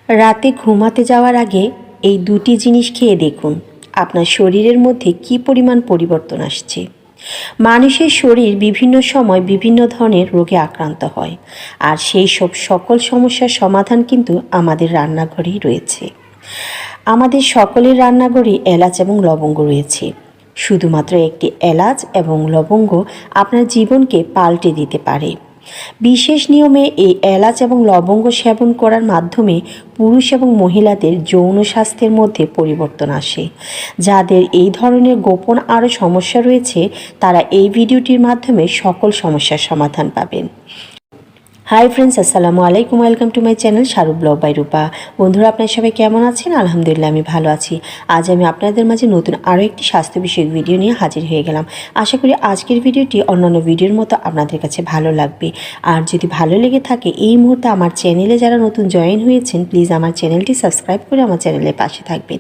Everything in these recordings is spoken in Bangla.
রাতে ঘুমাতে যাওয়ার আগে এই দুটি জিনিস খেয়ে দেখুন আপনার শরীরের মধ্যে কী পরিমাণ পরিবর্তন আসছে। মানুষের শরীর বিভিন্ন সময় বিভিন্ন ধরনের রোগে আক্রান্ত হয়, আর সেই সব সকল সমস্যার সমাধান কিন্তু আমাদের রান্নাঘরেই রয়েছে। আমাদের সকলের রান্নাঘরে এলাচ এবং লবঙ্গ রয়েছে। শুধুমাত্র একটি এলাচ এবং লবঙ্গ আপনার জীবনকে পাল্টে দিতে পারে। বিশেষ নিয়মে এই এলাচ এবং লবঙ্গ সেবন করার মাধ্যমে পুরুষ এবং মহিলাদের যৌন স্বাস্থ্যের মধ্যে পরিবর্তন আসে। যাদের এই ধরনের গোপন আরও সমস্যা রয়েছে, তারা এই ভিডিওটির মাধ্যমে সকল সমস্যার সমাধান পাবেন। হাই ফ্রেন্ডস, আসসালামু আলাইকুম। Welcome to my channel Sharu vlog by Rupa. বন্ধুরা, আপনারা সবাই কেমন আছেন? আলহামদুলিল্লাহ, আমি ভালো আছি। আজ আমি আপনাদের মাঝে নতুন আরও একটি স্বাস্থ্য বিষয়ক ভিডিও নিয়ে হাজির হয়ে গেলাম। আশা করি আজকের ভিডিওটি অন্যান্য ভিডিওর মতো আপনাদের কাছে ভালো লাগবে। আর যদি ভালো লেগে থাকে, এই মুহূর্তে আমার চ্যানেলে যারা নতুন জয়েন হয়েছেন, প্লিজ আমার চ্যানেলটি সাবস্ক্রাইব করে আমার চ্যানেলের পাশে থাকবেন।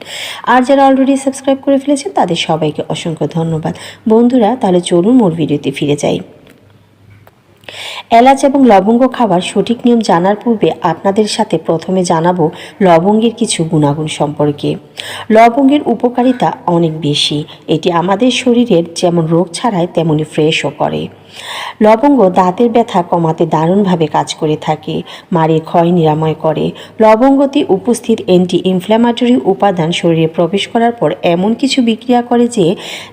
আর যারা অলরেডি সাবস্ক্রাইব করে ফেলেছেন, তাদের সবাইকে অসংখ্য ধন্যবাদ। বন্ধুরা, তাহলে চলুন মূল ভিডিওতে ফিরে যাই। এলাচ এবং লবঙ্গ খাওয়ার সঠিক নিয়ম জানার পূর্বে আপনাদের সাথে প্রথমে জানাবো লবঙ্গের কিছু গুণাগুণ সম্পর্কে। লবঙ্গের উপকারিতা অনেক বেশি। এটি আমাদের শরীরের যেমন রোগ ছাড়ায় তেমনি ফ্রেশও করে। লবঙ্গ দাঁতের ব্যথা কমাতে দারুণভাবে কাজ করে থাকে, মাড়ির ক্ষয় নিরাময় করে। লবঙ্গতে উপস্থিত অ্যান্টি ইনফ্ল্যামেটরি উপাদান শরীরে প্রবেশ করার পর এমন কিছু বিক্রিয়া করে যে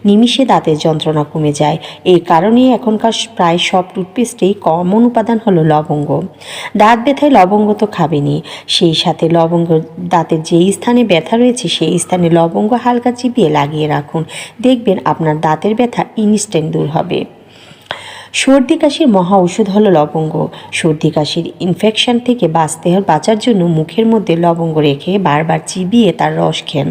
নিমিষে দাঁতের যন্ত্রণা কমে যায়। এই কারণেই এখনকার প্রায় সব টুথপেস্টেই কমন উপাদান হলো লবঙ্গ। দাঁত ব্যথায় লবঙ্গ তো খাবেনই, সেই সাথে লবঙ্গ দাঁতের যেই স্থানে ব্যথা রয়েছে সেই স্থানে লবঙ্গ হালকা চিবিয়ে লাগিয়ে রাখুন। দেখবেন আপনার দাঁতের ব্যথা ইনস্ট্যান্ট দূর হবে। সর্দি কাশির মহা ওষুধ হলো লবঙ্গ। সর্দি কাশির ইনফেকশন থেকে বাঁচার জন্য মুখের মধ্যে লবঙ্গ রেখে বারবার চিবিয়ে তার রস খেন,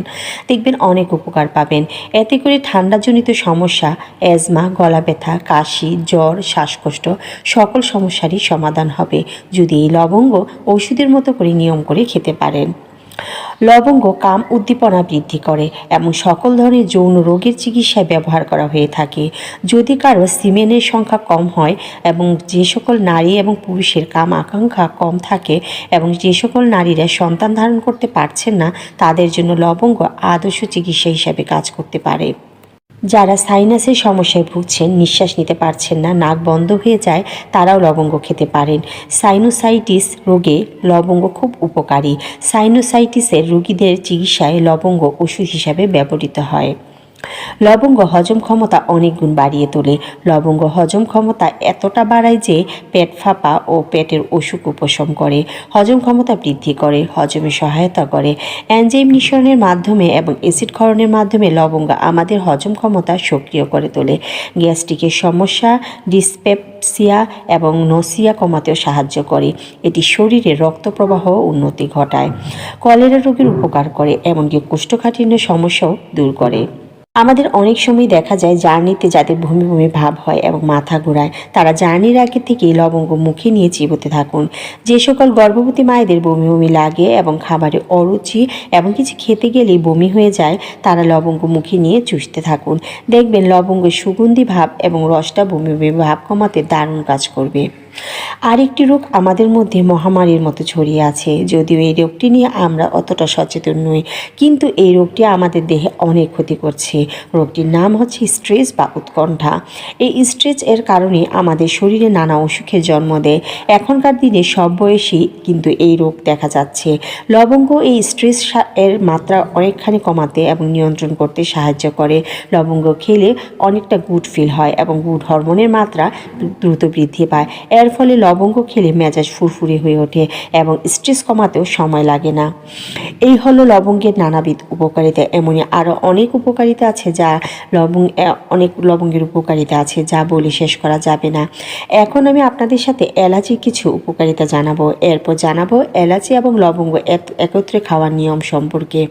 দেখবেন অনেক উপকার পাবেন। এতে করে ঠান্ডাজনিত সমস্যা, অ্যাজমা, গলা ব্যথা, কাশি, জ্বর, শ্বাসকষ্ট সকল সমস্যারই সমাধান হবে যদি এই লবঙ্গ ওষুধের মতো করে নিয়ম করে খেতে পারেন। লবঙ্গ কাম উদ্দীপনা বৃদ্ধি করে এবং সকল ধরনের যৌন রোগের চিকিৎসায় ব্যবহার করা হয়ে থাকে। যদি কারো সিমেনের সংখ্যা কম হয় এবং যে সকল নারী এবং পুরুষের কাম আকাঙ্ক্ষা কম থাকে এবং যে সকল নারীরা সন্তান ধারণ করতে পারছেন না, তাদের জন্য লবঙ্গ আদর্শ চিকিৎসা হিসাবে কাজ করতে পারে। যারা সাইনাসের সমস্যায় ভুগছেন, নিঃশ্বাস নিতে পারছেন না, নাক বন্ধ হয়ে যায়, তারাও লবঙ্গ খেতে পারেন। সাইনোসাইটিস রোগে লবঙ্গ খুব উপকারী। সাইনোসাইটিসের রোগীদের চিকিৎসায় লবঙ্গ ওষুধ হিসাবে ব্যবহৃত হয়। লবঙ্গ হজম ক্ষমতা অনেক গুণ বাড়িয়ে তোলে। লবঙ্গ হজম ক্ষমতা এতটা বাড়ায় যে পেট ফাঁপা ও পেটের অসুখ উপশম করে, হজম ক্ষমতা বৃদ্ধি করে, হজমে সহায়তা করে। এনজাইম নিঃসরণের মাধ্যমে এবং অ্যাসিড ক্ষরণের মাধ্যমে লবঙ্গ আমাদের হজম ক্ষমতা সক্রিয় করে তোলে। গ্যাস্ট্রিকের সমস্যা, ডিসপেপসিয়া এবং নসিয়া কমাতেও সাহায্য করে। এটি শরীরে রক্ত প্রবাহ উন্নতি ঘটায়, কলেরা রোগের উপকার করে, এমনকি কোষ্ঠকাঠিন্যের সমস্যাও দূর করে। আমাদের অনেক সময় দেখা যায় জার্নিতে যাদের বমি বমি ভাব হয় এবং মাথা ঘোরায়, তারা জার্নির আগে থেকেই লবঙ্গ মুখে নিয়ে চিবোতে থাকুন। যে সকল গর্ভবতী মায়েদের বমি বমি লাগে এবং খাবারে অরুচি এবং কিছু খেতে গেলেই বমি হয়ে যায়, তারা লবঙ্গ মুখে নিয়ে চুষতে থাকুন। দেখবেন লবঙ্গের সুগন্ধি ভাব এবং রসটা বমি বমি ভাব কমাতে দারুণ কাজ করবে। আরেকটি রোগ আমাদের মধ্যে মহামারীর মতো ছড়িয়ে আছে, যদিও এই রোগটি নিয়ে আমরা অতটা সচেতন নই, কিন্তু এই রোগটি আমাদের দেহে অনেক ক্ষতি করছে। রোগটির নাম হচ্ছে স্ট্রেস বা উৎকণ্ঠা। এই স্ট্রেস এর কারণে আমাদের শরীরে নানা অসুখের জন্ম দেয়। এখনকার দিনে সব বয়সী কিন্তু এই রোগ দেখা যাচ্ছে। লবঙ্গ এই স্ট্রেস এর মাত্রা অনেকখানি কমাতে এবং নিয়ন্ত্রণ করতে সাহায্য করে। লবঙ্গ খেলে অনেকটা গুড ফিল হয় এবং গুড হরমোনের মাত্রা দ্রুত বৃদ্ধি পায়। এর ফলে লবঙ্গ খেলে মেজাজ ফুরফুরে হয়ে ওঠে এবং স্ট্রেস কমাতেও সময় লাগে না। এই হলো লবঙ্গের নানাবিধ উপকারিতা। এমনই আরও অনেক উপকারিতা আছে যা অনেক লবঙ্গের উপকারিতা আছে যা বলে শেষ করা যাবে না। এখন আমি আপনাদের সাথে এলাচির কিছু উপকারিতা জানাবো। এরপর জানাবো এলাচি এবং লবঙ্গ একত্রে খাওয়ার নিয়ম সম্পর্কে।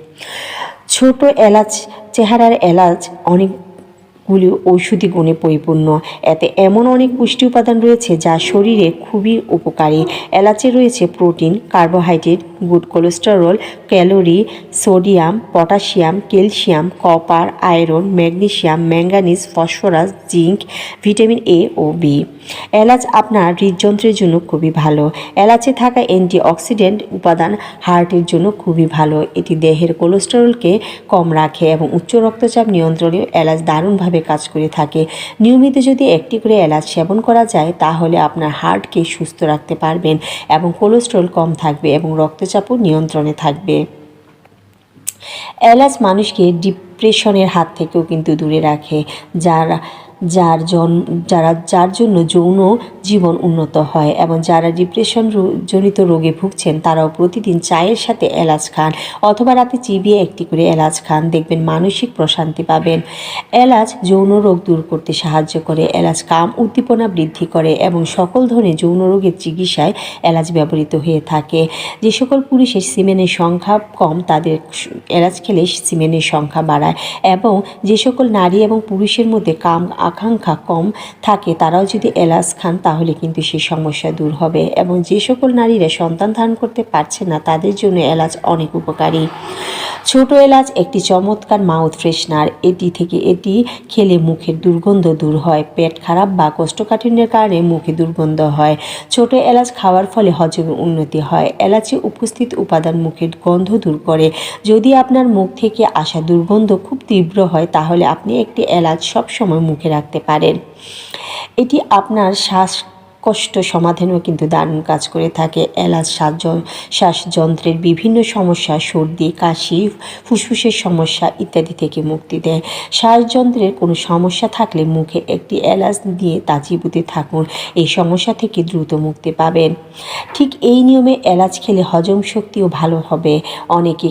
ছোট এলাচ চেহারার এলাচ অনেক গুলি ঔষধি গুণে পরিপূর্ণ। এতে এমন অনেক পুষ্টি উপাদান রয়েছে যা শরীরে খুবই উপকারী। এলাচে রয়েছে protein, carbohydrate, good cholesterol, calorie, sodium, potassium, calcium, copper, iron, magnesium, manganese, phosphorus, zinc, vitamin A ও বি। এলাচ আপনার হৃদযন্ত্রের জন্য খুবই ভালো। এলাচে থাকা অ্যান্টিঅক্সিডেন্ট উপাদান হার্টের জন্য খুবই ভালো। এটি দেহের কোলেস্টেরলকে কম রাখে এবং উচ্চ রক্তচাপ নিয়ন্ত্রণে এলাচ দারুণভাবে কাজ করে থাকে। নিয়মিত যদি একটি করে এলাচ সেবন করা যায় তাহলে আপনার হার্টকে সুস্থ রাখতে পারবেন এবং কোলেস্টেরল কম থাকবে এবং রক্তচাপও নিয়ন্ত্রণে থাকবে। এলাচ মানুষকে ডিপ্রেশনের হাত থেকেও কিন্তু দূরে রাখে, যার জন্য যৌন জীবন উন্নত হয় এবং যারা ডিপ্রেশন জনিত রোগে ভুগছেন তারাও প্রতিদিন চায়ের সাথে এলাচ খান অথবা রাতে চিবিয়ে একটি করে এলাচ খান, দেখবেন মানসিক প্রশান্তি পাবেন। এলাচ যৌন রোগ দূর করতে সাহায্য করে। এলাচ কাম উদ্দীপনা বৃদ্ধি করে এবং সকল ধরনের যৌন রোগের চিকিৎসায় এলাচ ব্যবহৃত হয়ে থাকে। যে সকল পুরুষের সিমেনের সংখ্যা কম তাদের এলাচ খেলে সিমেনের সংখ্যা বাড়ায় এবং যে সকল নারী এবং পুরুষের মধ্যে কাম আকাঙ্ক্ষা কম থাকে তারাও যদি এলাচ খান তাহলে কিন্তু সেই সমস্যা দূর হবে এবং যে সকল নারীরা সন্তান ধারণ করতে পারছে না তাদের জন্য এলাচ অনেক উপকারী। ছোট এলাচ একটি চমৎকার মাউথ ফ্রেশনার। এটি খেলে মুখের দুর্গন্ধ দূর হয়। পেট খারাপ বা কোষ্ঠকাঠিন্যের কারণে মুখে দুর্গন্ধ হয়, ছোট এলাচ খাওয়ার ফলে হজমে উন্নতি হয়। এলাচে উপস্থিত উপাদান মুখের গন্ধ দূর করে। যদি আপনার মুখ থেকে আসা দুর্গন্ধ খুব তীব্র হয় তাহলে আপনি একটি এলাচ সবসময় মুখে রাখতে পারেন। এটি আপনার শ্বাসকষ্ট সমাধানেও কিন্তু দারুণ কাজ করে থাকে। এলাচ শ্বাসযন্ত্রের বিভিন্ন সমস্যা, সর্দি, কাশি, ফুসফুসের সমস্যা ইত্যাদি থেকে মুক্তি দেয়। শ্বাসযন্ত্রের কোনো সমস্যা থাকলে মুখে একটি এলাচ দিয়ে তা চিবোতে থাকুন, এই সমস্যা থেকে দ্রুত মুক্তি পাবেন। ঠিক এই নিয়মে এলাচ খেলে হজম শক্তিও ভালো হবে। অনেকে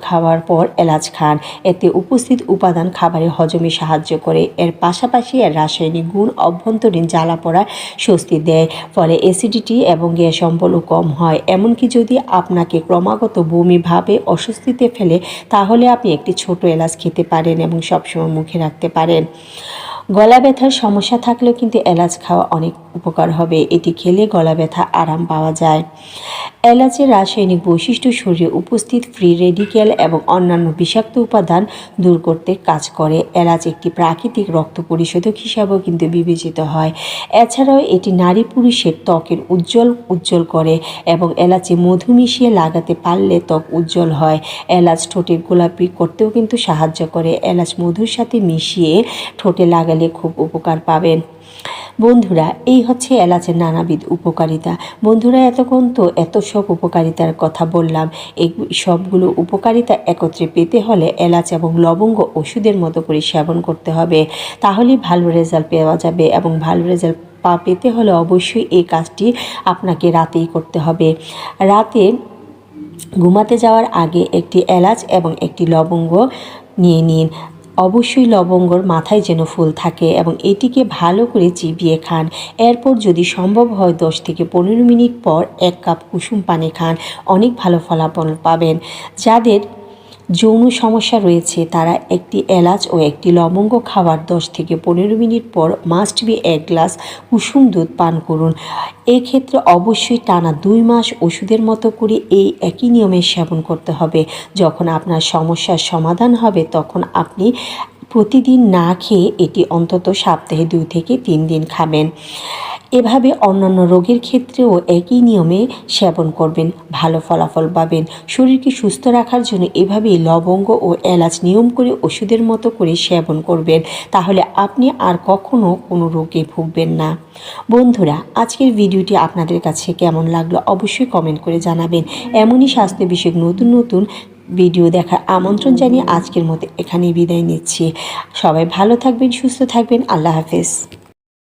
খাওয়ার পর এলাচ খান, এতে উপস্থিত উপাদান খাবারে হজমে সাহায্য করে। এর পাশাপাশি এর রাসায়নিক গুণ অভ্যন্তরীণ জ্বালাপোড়া স্বস্তি দেয়, ফলে অ্যাসিডিটি এবং গ্যাস অম্বলও কম হয়। এমনকি যদি আপনাকে ক্রমাগত বমি ভাবে অস্বস্তিতে ফেলে তাহলে আপনি একটি ছোট এলাচ খেতে পারেন এবং সবসময় মুখে রাখতে পারেন। গলা ব্যথার সমস্যা থাকলেও কিন্তু এলাচ খাওয়া অনেক উপকার হবে। এটি খেলে গলা ব্যথা আরাম পাওয়া যায়। এলাচের রাসায়নিক বৈশিষ্ট্য শরীরে উপস্থিত ফ্রি রেডিক্যাল এবং অন্যান্য বিষাক্ত উপাদান দূর করতে কাজ করে। এলাচ একটি প্রাকৃতিক রক্ত পরিশোধক হিসাবেও কিন্তু বিবেচিত হয়। এছাড়াও এটি নারী পুরুষের ত্বকের উজ্জ্বল করে এবং এলাচে মধু মিশিয়ে লাগাতে পারলে ত্বক উজ্জ্বল হয়। এলাচ ঠোঁটের গোলাপি করতেও কিন্তু সাহায্য করে। এলাচ মধুর সাথে মিশিয়ে ঠোঁটে লাগালে খুব উপকার পাবেন। বন্ধুরা, এই হচ্ছে এলাচের নানাবিধ উপকারিতা। বন্ধুরা, এতক্ষণ তো এত সব উপকারিতার কথা বললাম। এই সবগুলো উপকারিতা একত্রে পেতে হলে এলাচ এবং লবঙ্গ ওষুধের মতো করে সেবন করতে হবে, তাহলেই ভালো রেজাল্ট পাওয়া যাবে এবং ভালো রেজাল্ট পেতে হলে অবশ্যই এই কাজটি আপনাকে রাতেই করতে হবে। রাতে ঘুমাতে যাওয়ার আগে একটি এলাচ এবং একটি লবঙ্গ নিয়ে নিন। অবশ্যই লবঙ্গর মাথায় যেন ফুল থাকে এবং এটিকে ভালো করে চিবিয়ে খান। এরপর যদি সম্ভব হয় 10 থেকে 15 মিনিট পর 1 কাপ কুসুম পানি খান, অনেক ভালো ফলাফল পাবেন। যাদের যৌন সমস্যা রয়েছে তারা একটি এলাচ ও একটি লবঙ্গ খাওয়ার 10 থেকে 15 মিনিট পর মাস্ট বি 1 গ্লাস কুসুম দুধ পান করুন। এক্ষেত্রে অবশ্যই টানা 2 মাস ওষুধের মতো করে এই একই নিয়মে সেবন করতে হবে। যখন আপনার সমস্যার সমাধান হবে তখন আপনি প্রতিদিন না খেয়ে এটি অন্তত সপ্তাহে 2 থেকে 3 দিন খাবেন। এভাবে অন্যান্য রোগের ক্ষেত্রেও একই নিয়মে সেবন করবেন, ভালো ফলাফল পাবেন। শরীরকে সুস্থ রাখার জন্য এভাবেই লবঙ্গ ও এলাচ নিয়ম করে ওষুধের মতো করে সেবন করবেন, তাহলে আপনি আর কখনো কোনো রোগে ভুগবেন না। বন্ধুরা, আজকের ভিডিওটি আপনাদের কাছে কেমন লাগলো অবশ্যই কমেন্ট করে জানাবেন। এমনই স্বাস্থ্য বিষয়ক নতুন নতুন ভিডিও দেখার আমন্ত্রণ জানিয়ে আজকের মতো এখানেই বিদায় নিচ্ছি। সবাই ভালো থাকবেন, সুস্থ থাকবেন। আল্লাহ হাফেজ।